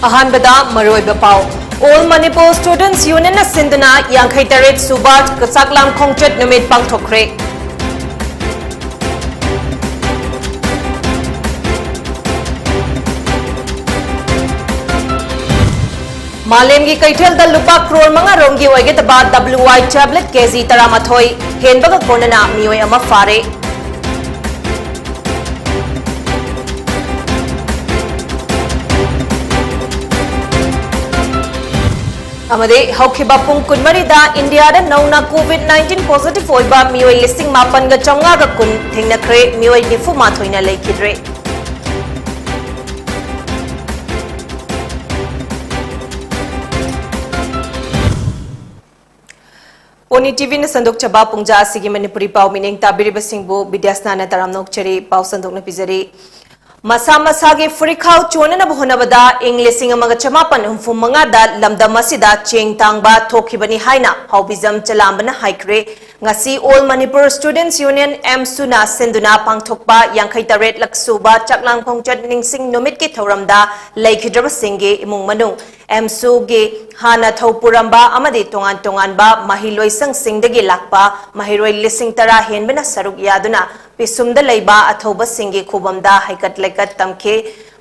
अहानबदा मरोइबा पाउ All Manipur Students Union na sinduna Yangkhai Taret Subat Kasaklam Khongchet Numit Pangthokre Malemgi Kaitel da lupa crore manga romgi oige taba WY tablet KZ Taramathoi Henbaga Konana Mioi ama fare Amade Haukiba Pung Kunmarida India da Nauna COVID-19 positive oiba Mioi listing mapan ga chonga ga kun thingna kre Mioi nifu mathoina leikidre PONYTV na sandok chaba pungja asigi Manipuri pau mining tabiriba singbu BIDYASANA taramnok chari pau sandok na pizari Masa masagi furikhaw chonana bhonabada Englishing amaga chamapan humfumanga da lamdam asida cheng tangba thokibani haina haubizam chalambana haikre ngasi All Manipur Students Union MSUna senduna pangthokpa Yangkhai Taret laksuba chaklang khongchat ningsing numit ki thoramda laikhidraba singge imung manung MSU ge hana thopuramba amadi tongan ba mahiloi sang singdagi lakpa mahiroi lising tara henbena saruk yaduna pisumda leiba athoba singge khubamda haikat laikat tamke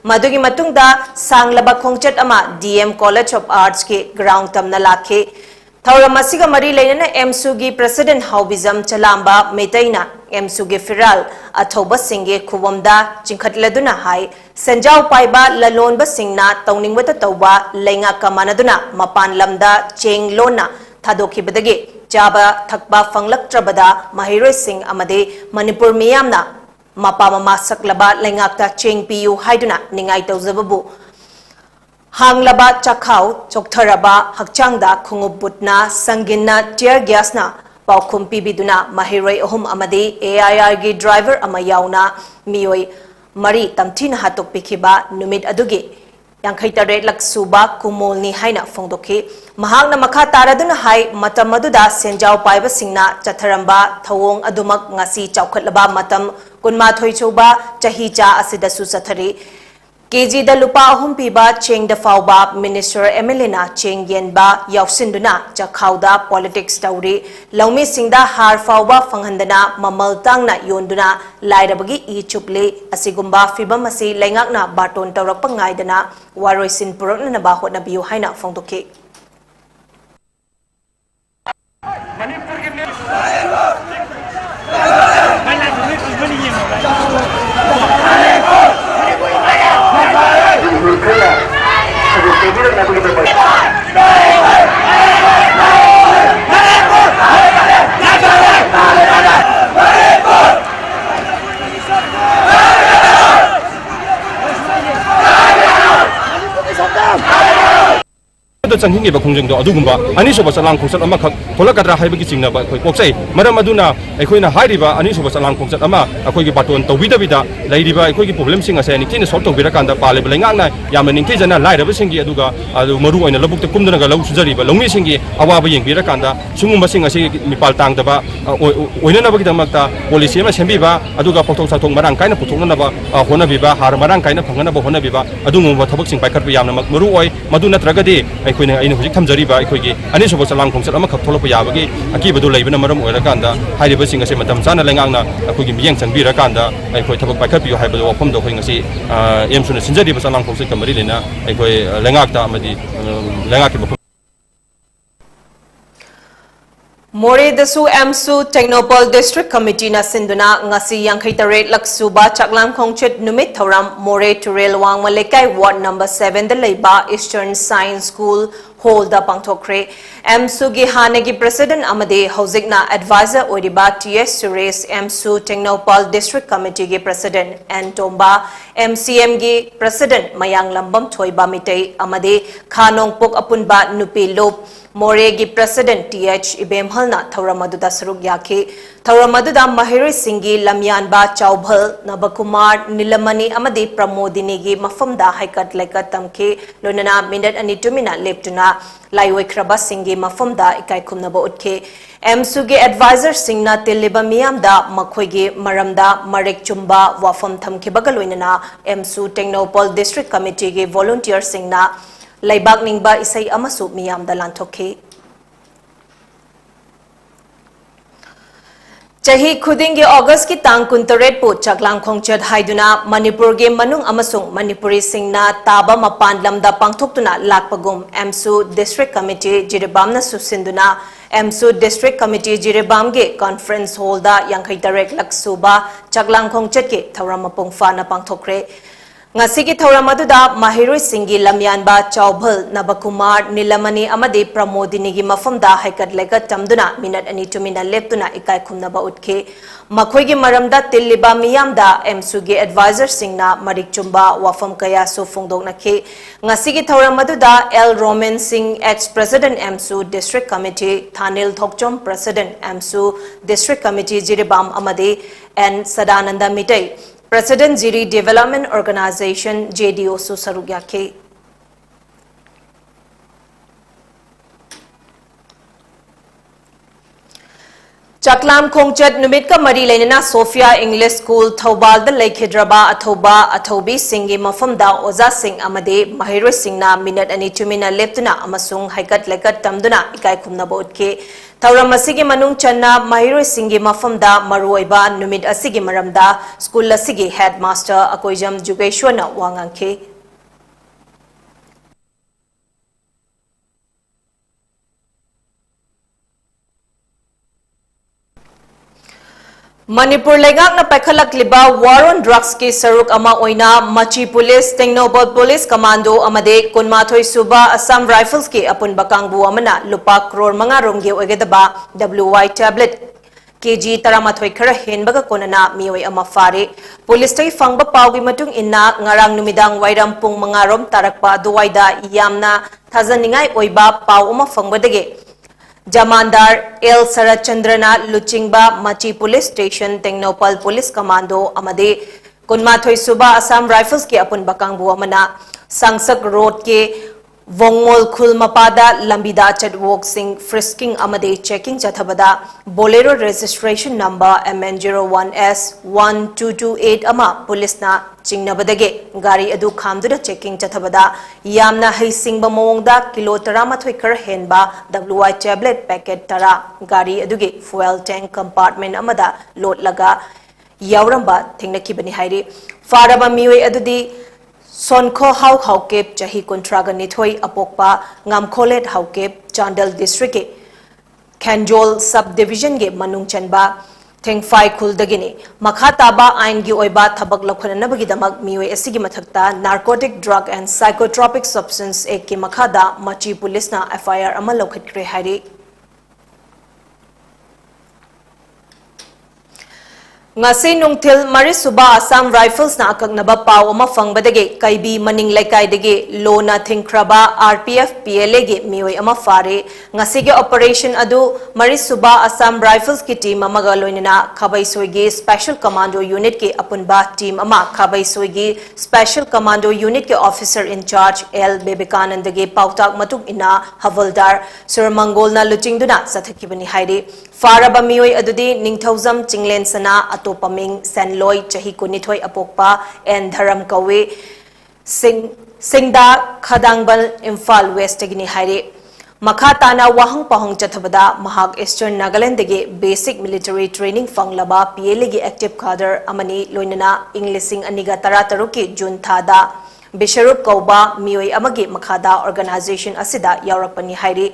madugi matungda sanglaba khongchat ama DM College of Arts ke ground tamna lakhe Thauramasiga mari lainana MSU gi President Haubizam Chalamba Metaina MSU gi Firal athoba singge khubamda chingkhatladuna hai Sanjau paiba lalonba singna tawningwata tawba lainga kamanaduna mapan lamda cheng lona thadokibadagi Jaba thakba fanglaktrabada mahiroi sing amade Manipur miyamna mapa mama saklaba laingakta cheng piu haiduna ningai tawzababu Hanglaba chakhaw choktharaba hakchangda khungubutna sanginna tear gasna paukhum pibiduna mahiroi ohum amade AIR gi driver ama yauna mioi mari tamthina hatok pikhiba numit adugi Yangkhai Taret laksuba kumolni haina phongdokhi mahakna makha taraduna hai matam aduda senjau paiba singna chatharamba thawong adumak ngasi chaukhatlaba matam kunma thoichoba chahi cha asida su sathari KG da lupa ahum piba cheng da fauba Minister Emelina cheng yenba yausinduna chakhauda politics tauri laumi singda har fauba fanghandana mamal tangna yonduna lairabagi I chuple asigumba fibam asi laingakna baton tawrak pangaidana waroisin purakna na bahot na biu haina phongdokhe Changhingi ba khongjeng do adugumba ani soba salang khongchat ama khak tholakadra haibagi chingna ba khoi poksai maram aduna aikoina hairiba ani soba salang khongchat ama akoigi baton tawidabida lairiba aikoigi problem sing ase ani tina solve tawbira kanda pale belengakna yamna ningthi jana lairaba singi aduga adu maru oina labukta kumdana ga lau sujariba longmi singi awaba yengbira kanda sungumba sing ase mipal tangdaba oina nabagi damakta policy ma sembiba aduga pothok sathok marang kaina puthokna ba honabiba har marang kaina phangana ba honabiba adungumba thabak sing paikhatba yamna maru oi madu natragadi aina hujik thamjariba aikoigi ani soba salang khongchat ama khak tholokpa yabagi akibadu leibana maram oirakanda hairiba sing ase matam chana lengangna akoigi miyang changbira kanda aikoi thabak paikhatbiyo haibadu wafamdo khoi ngasi emsuna sinjariba salang khongchat kamari lena aikoi lengakta amadi lengaki More dasu MSU Technopol District Committee na sinduna ngasi Yangkhai Taret laksuba chaklam khongchet numit thoram More Turel Wang Malekai Ward number 7 da leiba Eastern Science School Hall da pangthokre MSU gi hanegi President amade hojikna advisor oiriba TS Suresh MSU Technopol District Committee gi President Antomba MCM gi President Mayang Lambam Thoiba Mitei amade Khanongpok apunba nupi lop मोरेगी president TH इबेमहलना थौरमदुदा सरुक याखी थौरमदुदा महिरुई सिंगी लमयानबा चौभल नबकुमार नीलमणि अमदी प्रमोदिनीगी मफमदा हाइकट लेकट तमखी लोनना minute अनि तुमिना लेप्तुना लाइवेख्रबा सिंगी मफमदा इकाई खुमनबा उठखे एमसुगे adviser सिंगना तिल्लिबा मियामदा मखोइगे मरमदा मरेक Chumba वाफम थमखिबगा लोइनना एमसु टेक्नोपॉल district committee गे volunteer सिंगना लाइबाग निंगबा इसै अमसु मियामदा लांथोखे चाही खुदिंगे अगस्त की तांग 29 पो चकलांग खोंगचद हाइदुना मणिपुर गे मनुंग अमसुंग मणिपुरी सिंगना ताबा मपान lambda पांगथोक्तुना लाकपगुम एमसु district committee जिरेबामना सुसिंदुना एमसु district committee जिरेबाम गे कॉन्फ्रेंस हॉल दा 53 लाख सुबा चकलांग खोंगचद के थौरम मपुंग फाना पांगथोक्रे ngasi thauram aduda mahiroi singi lamyanba chauphal nabkumar nilamani amadi pramodini gi mafamda haikat lega tamduna minute ani tumina leptuna ikai khumnaba utke makhoi gi maramda tilliba miyamda MSU gi advisor singna marik chumba wafam kaya su fungdokna ke ngasi gi thauram aduda L Roman Singh ex president MSU district committee Thanil Thokchom president MSU district committee jiribam amadi N Sadananda Mitai President Jiri Development Organization JDO su sarugya ke Chaklam Khongchat numit ka mari lainana Sophia English School Thobal da Laikhidraba athoba athobi singi mafam da Oza Singh amade Mahiroi Singhna minute ani tumina leptuna amasung haikat lekat tamduna ikai khumna bodke Thauram asigi manung channa Mahiroi Singhi mafam da maruiba numit asigi maramda school asigi headmaster akoijam Jugeshwarna wangangke Manipur legak na paikhalak liba war on drugs ki saruk ama oina Machi Police Technopol Police Commando amade kunmathoi suba Assam Rifles ki apun bakangbu amana lupa crore manga romge oigedaba WY tablet KG taramathoi khara henbaga konana mioi ama fare police tai fangba pawgi matung inna ngarang numidang wairam pung manga rom tarakpa duwaida yamna thajaningai oiba paw uma fangbadege Jamandar L Sarachandrana Luchingba Machi Police Station Technopal Police Commando amade kunmathoi suba Assam Rifles ki apun bakangbu amana Sangsak Road ke Wongmol Khul Mapada Lambida Chatwalk Singh frisking amade checking chathabada Bolero registration number MN01S1228 ama police na chingnabadage gari adu khamduda checking chathabada yamna heisingba mongda kilo 13 khar henba WI tablet packet tara gari aduge fuel tank compartment amada load laga yauramba thingnakibani hairi faraba mioi adudi Sonko Hau Haukep Chahi Kontraga Nithoi Apokpa Ngamkholet Haukep Chandal District ke Khanjol Subdivision ge Manung Chanba Thengfai Khuldagini Makha Taba Ain gi oiba thabak lokhanabagi damak mioi asigi mathakta Narcotic Drug and Psychotropic Substance Act ki makhada Machi Police na FIR ama lokhatkre hairi ngasi nungthil mari suba Assam Rifles na akagnaba paw ama fangbadage kaibi maning laikai dege lona thingkraba RPF PLA ge mioi ama fare ngasi ge operation adu mari suba Assam Rifles ki team amaga loinana khabai soigi special commando unit ke apunba team ama khabai soigi special commando unit ke officer in charge L Bebekanand ge pautak matuk ina havaldar surmangol na luchingduna sathakibani haire faraba mioi adudi ningthauzam chinglen sana atopaming sanloi chahi kunithoi apokpa en dharam kawe singda khadangbal Imphal West gini haire makha tana wahang pahong chathabada mahak Eastern Nagaland dege basic military training fanglaba PLA gi active cadre amani loinana Englishing aniga tarataro ki June thada Bisharup Kauba mioi amagi makhada organization asida yaurapani hairi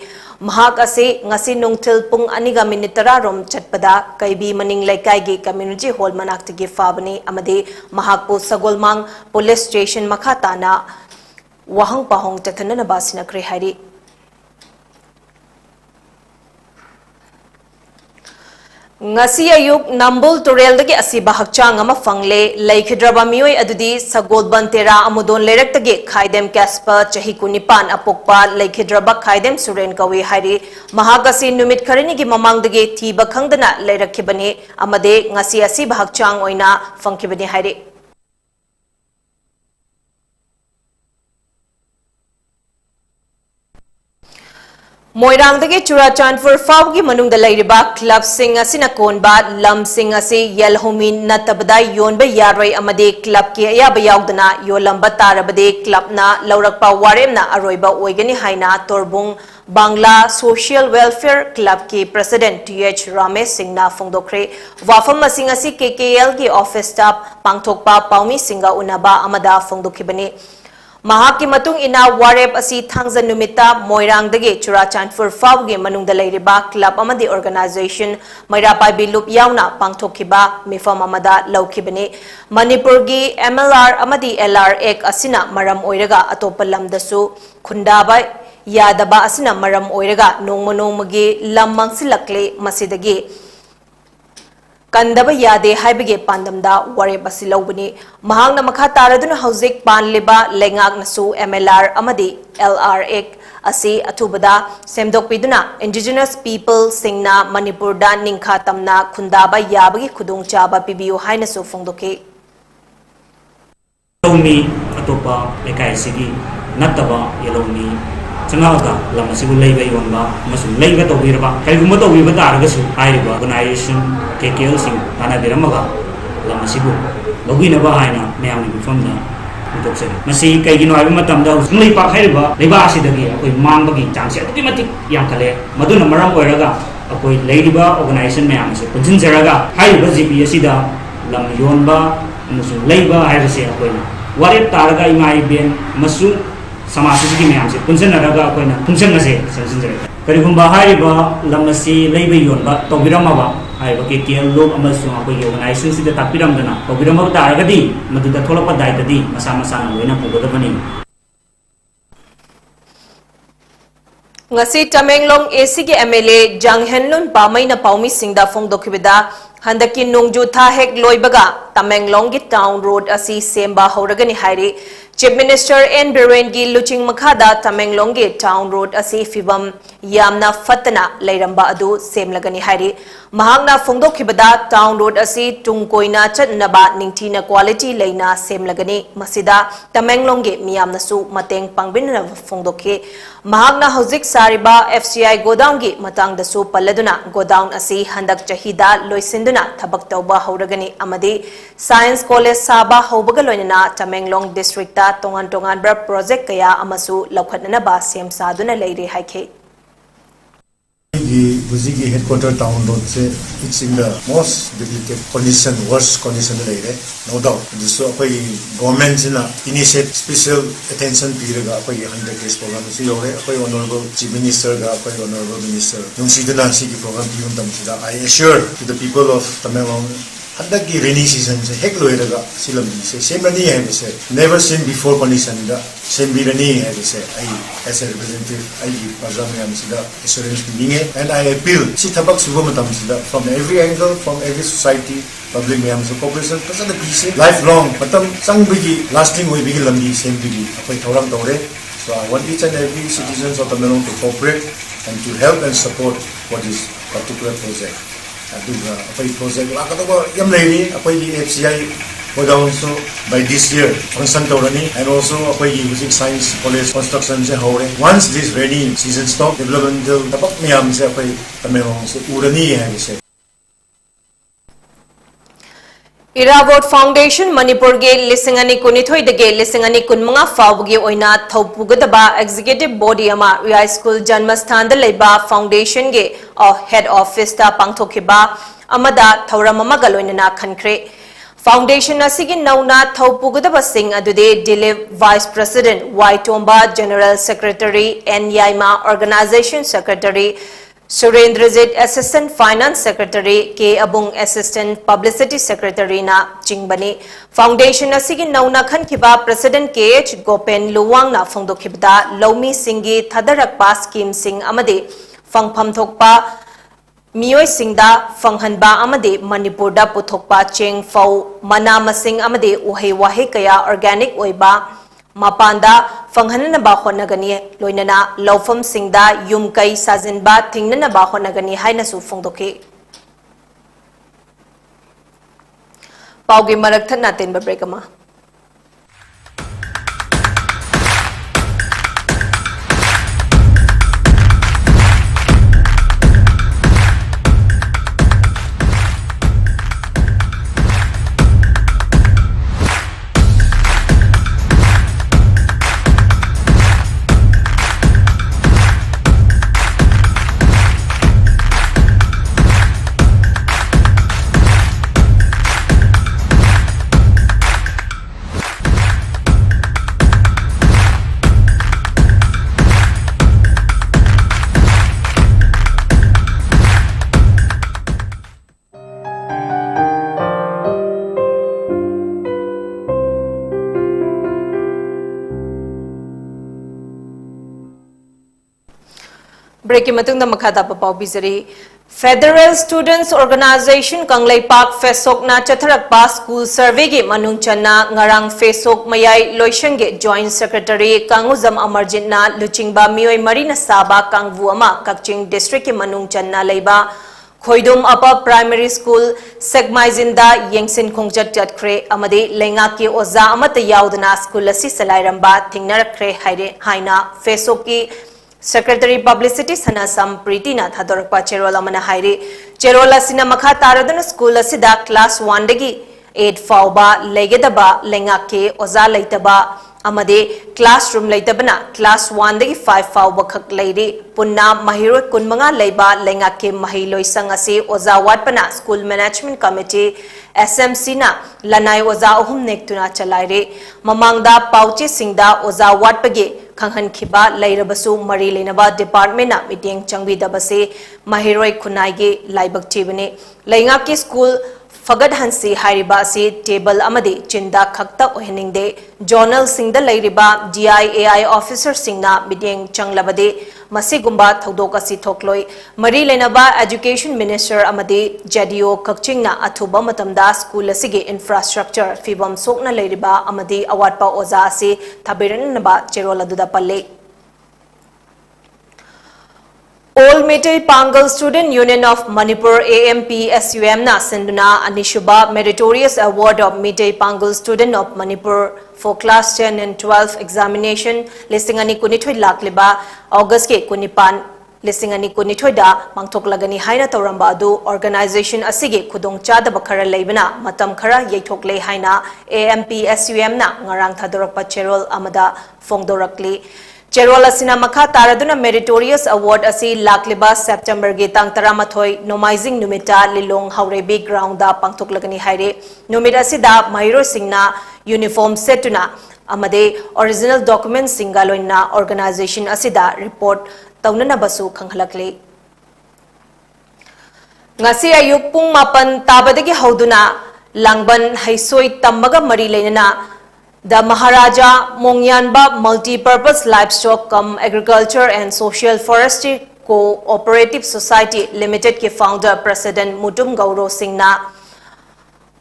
mahak ase ngasi nungthil pung aniga minitara rom chatpada kaibi maning laikai gi community hall manakti gi fabani amade mahakpu sagolmang police station makhatana wahang pahong chathanana basina kre hairi ngasi ayuk nambul turel dagi asiba hakchang ama fangle laikhidraba mioi adudi sagol bantera amudon leraktage khaidem kaspa chahi kunipan apokpa laikhidraba khaidem suren kawi hari mahagasi numit kharini gi mamangdage thiba khangdana leirakhibani amade ngasi asiba hakchang oina fangkhibani hari Moirangdagi Churachandpur Fawgi Manungda Lairiba Club Sing Asina Konba Lam Sing Asi Yelhomin Natabada Yonba Yaroi Amade Club Ki Ayaba Yaugdana Yolamba Tarabade Club Na Laurakpa Waremna Aroiba Oigani Haina Torbung Bangla Social Welfare Club Ki President TH Ramesh Singh Na Fongdokre Wafam Masing Asi KKL Ki Office Staff Pangthokpa Paumi Singa Unaba Amada Fongdokhibani Mahaki matung ina warep asi thangzan numita moirangdagi Churachandpur Fawgi manungda leiriba club amadi organization mairapai bilup yauna pangthokhiba mifam amada laukhibani Manipur gi MLR amadi LR ek asina maram oiraga atopa lamdasu khundaba yadaba asina maram oiraga nongmonongmagi lam mangsilakle masidagi Kandaba yade haibige pandamda warep asi laubani mahangna makha taraduna hauzik panliba lengak nasu MLR amadi LR ek asi atubada semdokpiduna indigenous people singna Manipur da ningkha tamna khundaba yabagi khudung chaba pibiu haina su fongdoke Yellomi atopa lekai sigi nataba yellomi Changaga Lamasibu Lay Yonba, Masu Lay to Virba, Kalgumato Vivata Argasu, Iriba, organization, KKL Sing, Tana Viramaga, Lamasibu, Logina Bahina, Miami from the Mutokse. Masi Kagino Abimatam, Muli Pakaiba, Libasi the Gia, with Mambagi, Chansi, Timatic Yankale, Maduna Maram Oraga, a point Ladyba organization Miami, Pujin Zeraga, Haiba Zipi Yasida, Lam Yonba, Musu Layba, I say a point. What if Taraga in my bien, Masu? Samasiki Miam, Punsan Raga, Punsan Sense. Karigumba Hariba, Lamasi, Labor Yonba, Tobiramava, I have a KKL low Amasu, organization the Tapiramdana, Tobirama Dargadi, Maduda Tolapa Daitadi, Masama Sana, Wina Pugotavani. Ngasi Tamenglong ACG MLA Jang Henlun Pamay na Paumi Singda Fong Dokibida Handaki Nungju Thahek Loibaga Tamenglong Gi Town Road Asi Semba Horagani Hairi Chief Minister N. Biren Gi Luching Makada Tamenglong Gi Town Road Asi Fibam Yamna Fatana Lairamba Adu Semlagani Hairi Mahangna Fongdokibada Town Road Asi Tungkoina Chatnaba Ningtina Quality Laina Semlagani Masida Tamenglong Gi Miyamna Su Mateng Pangbinna Fongdoke Mahangna Hauzik Sariba FCI Godown Gi Matang Dasu Paladuna Godown Asi Handak Chahida Loisinduna Thabak Tauba Hauragani Amadi Science College Saba Haubagaloina Tamenglong District Ta Tongan Tongan Bra Project Kaya Amasu Laukhatnaba Sem Saduna Leire Haike The Buzigi headquarter town road say it's in the most delicate condition, worst condition no doubt. This so government initiate special attention period 100 days program honorable chief minister honorable minister program I assure to the people of Tamenglong Handaki rainy season se hek loiraga silam se semrani hai se never seen before condition da semrani hai se I as a representative I parliament sida assurance meaning and I appeal si thabak subo matam sida from every angle from every society public mayam so cooperation person the peace lifelong matam sangbigi lasting way bigi lambi sembigi apai thorang tore so I want each and every citizens of Tamenglong to cooperate and to help and support for this particular project. Project yam lady FCI Godown so by this year function and also music science college construction once this rainy season stop developmental tapak miyam se Tamenglong se urani hai se Irawat Foundation Manipur ge Lisingani Kunithoi de ge Lisingani Kunmanga Fawgi Oina Thopugadaba Executive Body Ama Ria School Janmasthan da Leba Foundation ge Head Office ta Pangthokiba Amada Thauramama Galoinana Khankre Foundation asigi nauna Thopugadaba Singh adude Dilip Vice President Y Tomba General Secretary N Yaima Organization Secretary Surendrajit Assistant Finance Secretary K Abung Assistant Publicity Secretary na Chingbani Foundation asigi nauna khankiba President KH Gopen Luwang na phongdokhibda Lomi Singhi Thadarakpa Scheme Sing amade Fangpham Thokpa मियोय सिंगदा फंगहनबा अमदे मणिपुरदा पुथोकपा चेंग फौ मना मसिंग अमदे उहै वाहे कया ऑर्गेनिक ओइबा मपानदा फंगहननबा होनगनी लोइनना लौफम सिंगदा युमकै साजिनबा थिंगननबा होनगनी हाइनसु फोंदोके पाउगे मरक थन्ना तेनबा ब्रेक अमा ब्रेक मखा पाबीजरी federal students organisation Kangleipak फेसोकना चथरकपा स्कूल सर्वे के मनुंग चन्ना ngarang फेसोक मयाई लोइशंगे जॉइंट सेक्रेटरी कांगुजम अमरजितना लुचिंगबा मियोय मरीना साबा कांगवु अमा कक्चिंग डिस्ट्रिक्ट के मनुंग चन्ना लेबा खोइदुम अपर प्राइमरी स्कूल सेगमाइजिंदा येंगसिन खोंगचट चटख्रे अमदे लेंगा के ओजा अमत याउदना स्कूल असि सलाइरंबा थिंगनरख्रे हाइना फेसोक की सेक्रेटरी पब्लिसिटी सनासम प्रीतिना थादोरपा चेरोल अमना हाइरे चेरोल असिना मखा तारदन स्कूल असिदा क्लास 1 दगी 8 फाउबा लेगेदबा लेंगा के ओजा लेतबा अमदे क्लासरूम लेतबना क्लास 1 दगी 5 फाउबा खक लेरे पुन्ना महिरो कुनमंगा लेबा लेंगा के महिलोय संग असे ओजा वाटपना स्कूल मैनेजमेंट कमिटी SMC ना लनाई ओजा अहुम नेक्तुना चलाइरे ममांगदा पाउचे सिंगदा ओजा वाटपगे खंहन खिबा लेरबसु मरी लेनबा डिपार्टमेंट ना मीटिंग चंगबीदबसे महिरोय खुनाइगे लाइबक चेबने लेंगा के स्कूल फगद हंसी हारिबा से टेबल अमदे चिंदा खक्ता ओहनिंगदे जर्नल सिंगदा लेरिबा DIAI ऑफिसर सिंगना मीटिंग चंगलबदे मसिगुंबा थौदोक असि थोकलोय मरी लेनबा एजुकेशन मिनिस्टर अमदे JDO कक्चिंगना अथुबा मतमदा स्कूल असिगे इंफ्रास्ट्रक्चर फिबम सोकना लेरिबा अमदे अवाटपा ओजा से थबेरनबा चेरोल अदुदा पल्ले All Meitei Pangal Student Union of Manipur AMPSUM na senduna anishuba meritorious award of Meitei Pangal Student of Manipur for class 10 and 12 examination listing ani kunithoi lakliba August ke kunipan listing ani kunithoi da mangthoklagani haina toramba adu organization asige khudong chadaba khara leibana matam khara yeithokle haina AMPSUM na ngarang thadorakpa cherol amada fongdorakli चेरोल असिना मखा तारदुना meritorious award असि लाकलिबा September गे तांग 13 नोमाइजिंग नुमिता Lilong Haorebi ground दा पांगथोकलगनी हाइरे नुमित असिदा महिरो सिंगना यूनिफॉर्म सेटुना अमदे ओरिजिनल डॉक्यूमेंट सिंगा लोइना ऑर्गेनाइजेशन असिदा रिपोर्ट तौनना बसु खंगहलकले ngasi ayuk pung mapan tabadagi hauduna langban haisoi tammaga mari leinana The Maharaja Mongyanba Multi-Purpose Livestock cum Agriculture and Social Forestry Co-operative Society Limited के founder President Mutum Gauro Singh na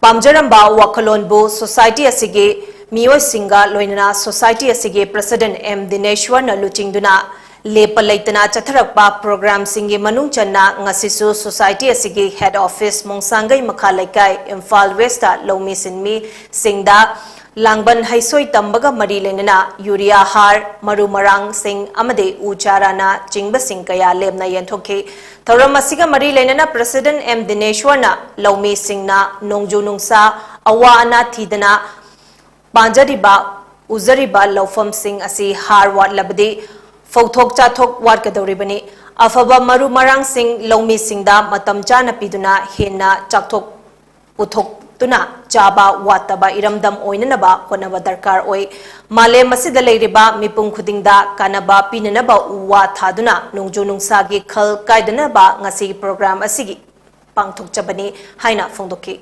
Pamjaramba Wakalonbu Society asige Mioy Singha Loinana Society asige President M Dineshwar na luchingduna lepa leitana chatharakpa program singe manung channa ngasisu society asige head office Mongsangai Makhalaikai Imphal West Lomi Sinmi Singda Langban haisoi tambaga mari lenana urea har maru marang sing amade ucharana chingba sing kaya lebna yenthoke thoram asiga mari lenana President M Dineshwar na Lomi Singh na nongju nungsa awa ana thidana panjariba uzariba lawfam sing asi har wat labade fauthok chathok wat kadoribani afaba maru marang sing Lomi Singh da matam chana piduna henna chathok uthok tuna chaba wataba iramdam oinanaba honaba darkar oi male masida leiriba mipung khudingda kanaba pinanaba uwa thaduna nongju nungsa gi khal kaidanaba ngasi program asigi pangthok chabani haina phongdoki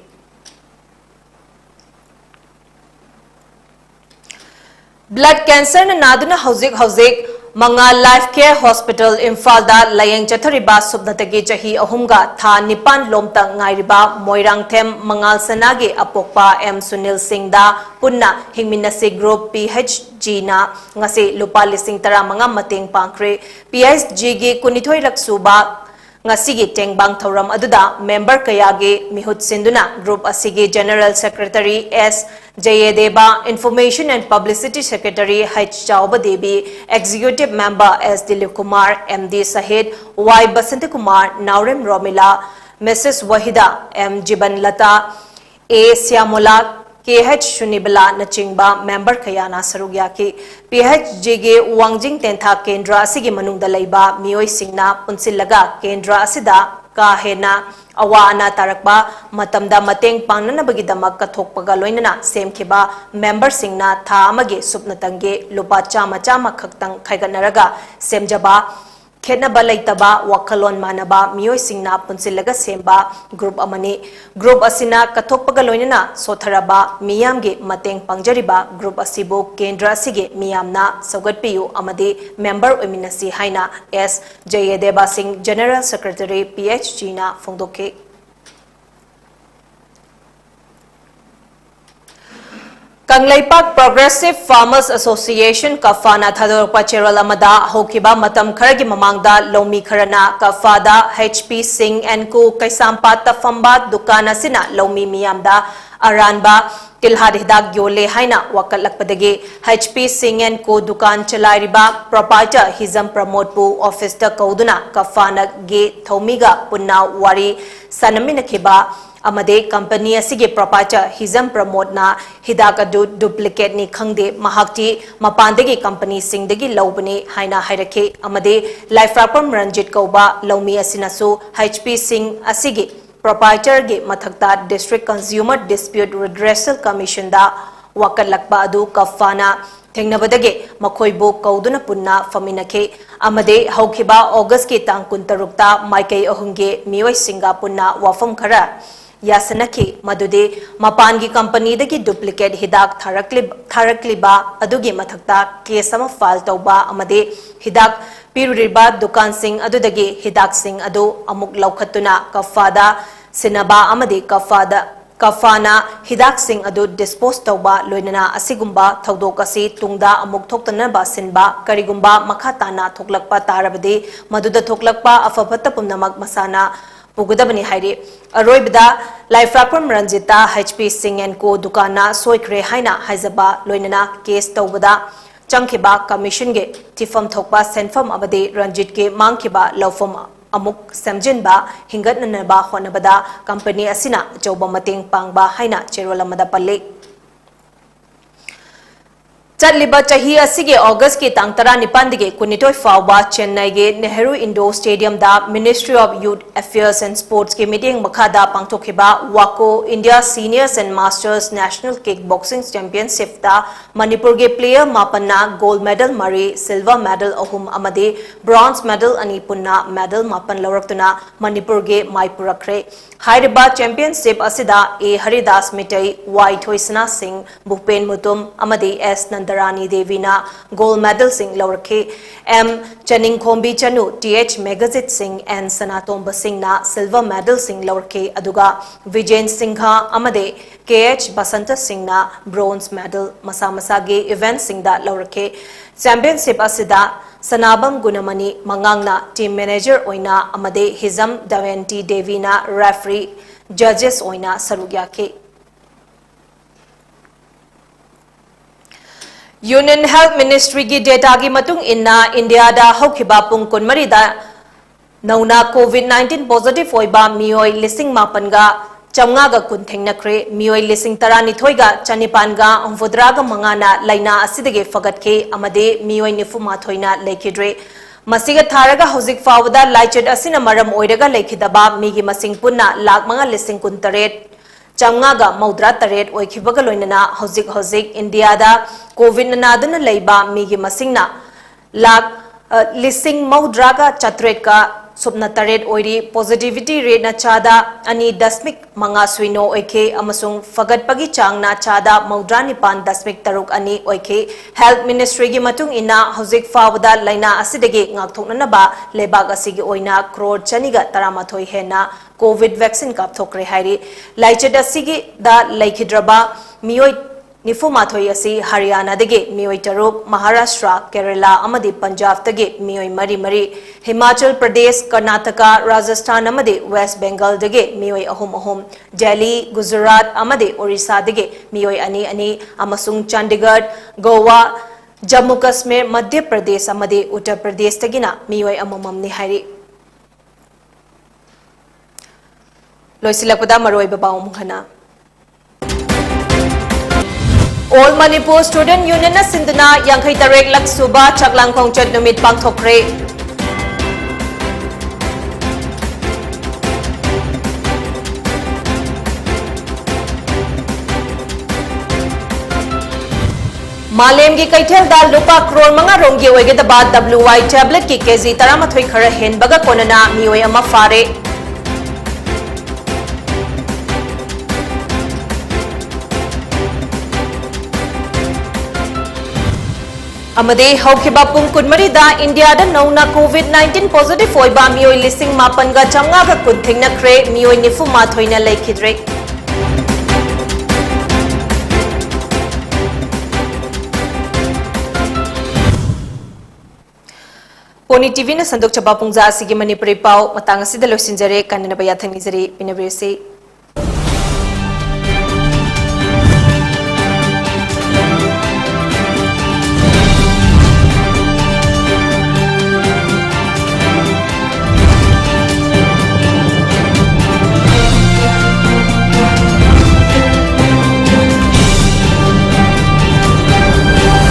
blood cancer na naduna hauzik Mangal Life Care Hospital Imphal da layeng chathariba subnatagi chahi ahumga tha nipan lomta ngairiba Moirangthem Mangal Sanagi apokpa M Sunil Singh da punna hingminasi group PHG na ngasi lupa lising tara mga mating pangkre PHG gi kunithoi raksuba ngasigi tengbang thoram aduda member kayagi mihut sinduna group asigi General Secretary S Jayadeva, Information and Publicity Secretary H Chauba Devi, Executive Member S Dilip Kumar, MD Sahid Y Basant Kumar, Naurem Romila, Mrs Wahida M Jiban Lata, A Syamula, KH Shunibala Nachingba, Member Kayana Sarugyaki, PHG ge Wangjing Tentha Kendra Asigi Manungda Laiba, Mioi Singna, Punsilaga, Kendra Asida, Kahena, Awa ana tarakba matamda mateng pangnana bagidamak kathokpaga loinana semkhiba member singna tha amage supnatange lupa chama chama khaktang khaiganaraga semjaba khetnaba leitaba wakhalon manaba mioi singna punsilaga semba group amani group asina kathokpaga loinana sotharaba miyamge mateng pangjariba group asibu kendra sige miyamna saugatpiyu amade member oiminasi haina S Jayadeva Singh General Secretary PHG na phongdoke Kanglaipak Progressive Farmers Association Kafana Thadorpa Cheral Amada Hokiba Matam Kharagi Mamangda Lomi Kharana Kafada HP Singh and Co Kaisampata Famba Dukana Sina Lomi Miyamda Aranba Tilhad Hidak Yole Haina Wakalakpadagi HP Singh and Co Dukan Chalairiba Proprietor Hizam Promote Pu Office Ta Kauduna Kafana Ge Thomiga Punna Wari Sanamina Kiba Amade company asige proprietor Hizam Promote na hidaka duplicate ni khangde mahakti mapandagi company singdagi lobani haina hairake amade life rapam Ranjit Kauba Lomi asinasu HP Singh asige proprietor ge mathakta District Consumer Dispute Redressal Commission da wakalakba adu kafana Tengnabadage Makoibo Kauduna Punna Faminake Amade Haukiba August ki tang kuntarukta Maikei Ohunge Miwai Singa Punna Wafam Khara Yasanaki Madude Mapangi Company dagi duplicate hidak tharakliba adugi mathakta case ama file tauba amade hidak piruriba dukan sing adudagi hidak sing adu amuk laukhatuna kafada sinaba amade kafana hidak sing adu dispose tauba loinana asigumba thaudokasi tungda amuk thoktana ba sinba karigumba makhatana thoklakpa tarabade maduda thoklakpa afabata pumnamak masana Pugadabani Hairi Aroibda Life Rapam Ranjita HP Singh and Co Dukana Soikre Haina Haizaba Loinana Case Taubada Changkiba Commission Ge Tifam Thokpa Senfam Abade Ranjit Ge Mangkiba Laufam Amuk Samjinba Hingatnanaba Honabada Company Asina Joba Mating Pangba Haina Cherolamada Pale Chatliba chahi asige August ki tang tara nipandige kunitoi fawba Chennai ge Nehru Indoor Stadium da Ministry of Youth Affairs and Sports ke meeting makhada pangtokhiba Wako India Seniors and Masters National Kickboxing Championship da Manipur ge player mapanna gold medal mari silver medal ahum amade bronze medal ani punna medal mapan lawraktuna Manipur ge maipurakre Hairiba Championship asida A Haridas Mitai Y Thoisana Singh Bhupen Mutum amade S Nandarani Devina gold medal Singh Laurake M Chaning Khombi Chanu TH Megazit Singh and Sanatomba Singh na silver medal Singh Laurake aduga Vijayan Singha amade KH Basanta Singh na bronze medal Masamasage event Singh da Laurake championship asida Sanabam Gunamani Mangangna team manager oina amade Hizam Davanti Devina referee judges oina sarugyake Union Health Ministry gi data gi matung inna India da hokhiba pung kunmari da nauna COVID-19 positive oiba mioi lising mapanga chamnga ga kun thengnakre mioi lising tarani thoiga chanipanga umfudraga mangana laina asidage fagatke amade mioi nifuma thoina lekidre masiga tharaga hozik fawda laichet asina maram oiraga lekhidaba migi masing punna lakh manga lising kun taret chamnga maudra taret oikhibaga loinana hozik India da COVID naduna leiba migi masingna lakh lising maudra ga chatret ka subna taret oiri positivity rate na chada ani dasmik manga suino oike amasung fagat pagi chang na chada maudrani pan dasmik taruk ani oike health ministry gi matung ina hojik fawada laina asidege ngak thokna ba lebag asigi oina crore chaniga taramathoi hena covid vaccine kap thokre hairi laichet asigi da laikhidraba mioi Nifumathoi asi Haryana dege mioi taruk Maharashtra Kerala amadi Punjab dege mioi mari Himachal Pradesh Karnataka Rajasthan amadi West Bengal dege mioi ahum Delhi Gujarat amadi Orissa dege mioi ani amasung Chandigarh Goa Jammu Kashmir Madhya Pradesh amadi Uttar Pradesh tagina mioi amamam ni hairi Loisilakpada maroi babaw mungkhana All Manipur Student Union na sinduna Yangkhai Tarek Lak Suba Chaklang Khongchat Numit Pangthokre Malem gi kaithel dal lupa crore manga romgi oige da bad WY tablet ki kg 13 khara hen baga konana mioi ama fare Amade haukiba pung kunmari da India da nauna COVID-19 positive oiba mioi lising mapan ga chamnga ga kunthingna kre mioi nifu mathoina laikhidre PONYTV na sandok chaba pungja asigi Manipuri pau matang asida losinjare kanna ba yathang nizari pinabirsi